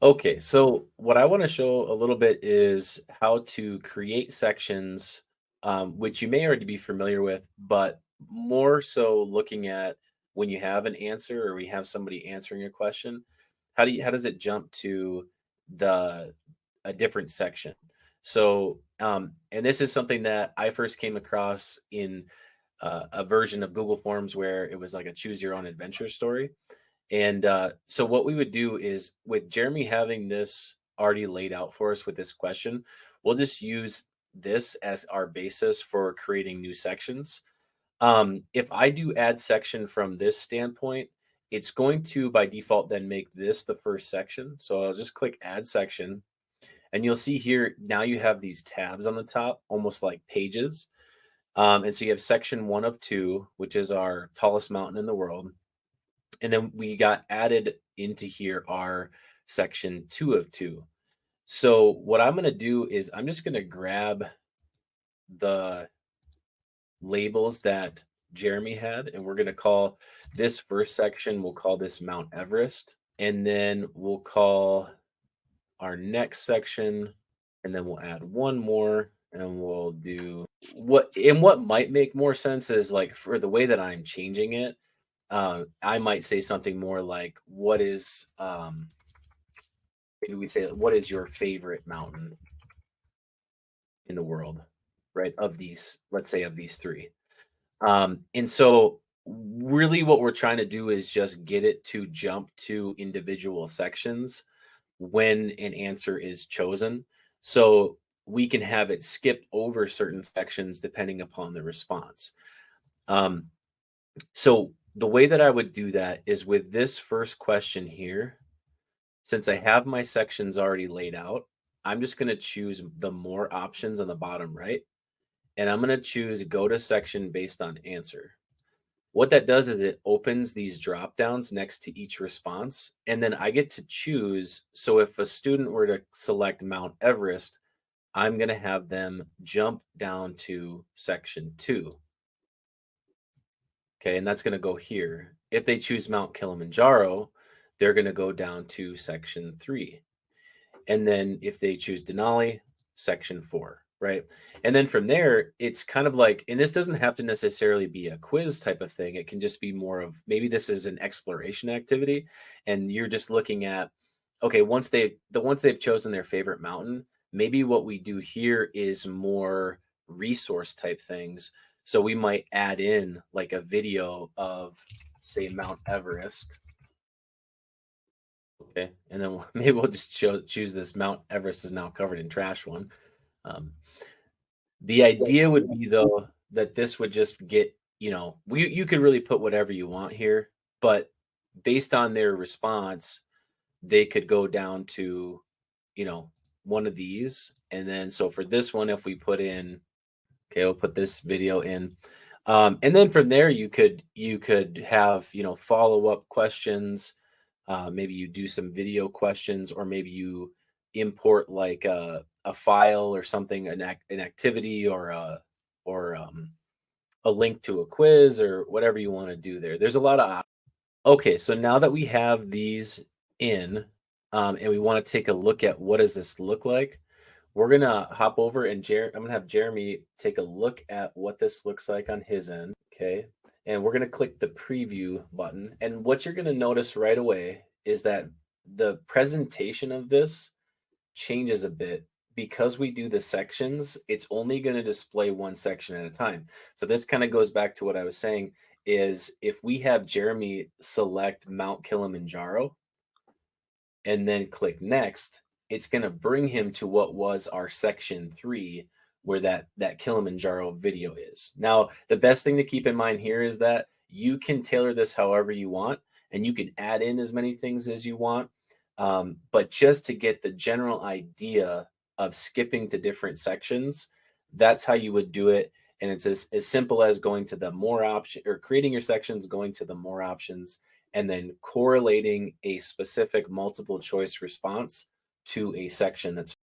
Okay, so what I want to show a little bit is how to create sections, which you may already be familiar with, but more so looking at when you have an answer or we have somebody answering a question, how does it jump to the a different section? So, and this is something that I first came across in a version of Google Forms where it was like a choose your own adventure story. And so what we would do is with Jeremy having this already laid out for us with this question, we'll just use this as our basis for creating new sections. If I do add section from this standpoint, it's going to by default then make this the first section. So I'll just click add section and you'll see here now you have these tabs on the top, almost like pages. And so you have section 1 of 2, which is our tallest mountain in the world. And then we got added into here our section 2 of 2. So what I'm going to do is I'm just going to grab the labels that Jeremy had, and we're going to call this first section, we'll call this Mount Everest. And then we'll call our next section, and then we'll add one more, and we'll do what might make more sense is like for the way that I'm changing it, I might say something more like, "What is maybe we say, what is your favorite mountain in the world?" Right? Of these, let's say, of these three. And so, really, what we're trying to do is just get it to jump to individual sections when an answer is chosen. So we can have it skip over certain sections depending upon the response. Um, so the way that I would do that is with this first question here. Since I have my sections already laid out, I'm just going to choose the more options on the bottom right, and I'm going to choose go to section based on answer. What that does is it opens these drop downs next to each response, and then I get to choose. So if a student were to select Mount Everest, I'm going to have them jump down to section 2. Okay, and that's going to go here. If they choose Mount Kilimanjaro, they're going to go down to section 3. And then if they choose Denali, section 4, right? And then from there, it's kind of like, and this doesn't have to necessarily be a quiz type of thing. It can just be more of maybe this is an exploration activity, and you're just looking at, okay, once they've chosen their favorite mountain, maybe what we do here is more resource type things. So we might add in like a video of, say, Mount Everest. Okay, and then maybe we'll just choose this Mount Everest is now covered in trash one. Um, the idea would be though that this would just get, you could really put whatever you want here, but based on their response, they could go down to, you know, one of these, and then so for this one, if we put in, okay, we'll put this video in, and then from there you could have follow up questions. Maybe you do some video questions, or maybe you import like a file or something, an activity, or a link to a quiz or whatever you want to do there. There's a lot of okay. So now that we have these in, and we want to take a look at what does this look like, we're gonna hop over and I'm gonna have Jeremy take a look at what this looks like on his end. Okay. And we're gonna click the preview button. And what you're gonna notice right away is that the presentation of this changes a bit because we do the sections. It's only going to display one section at a time. So this kind of goes back to what I was saying is if we have Jeremy select Mount Kilimanjaro and then click next, it's going to bring him to what was our section 3 where that Kilimanjaro video is. Now, the best thing to keep in mind here is that you can tailor this however you want and you can add in as many things as you want. But just to get the general idea of skipping to different sections, that's how you would do it. And it's as simple as going to the more option or creating your sections, going to the more options, and then correlating a specific multiple choice response to a section that's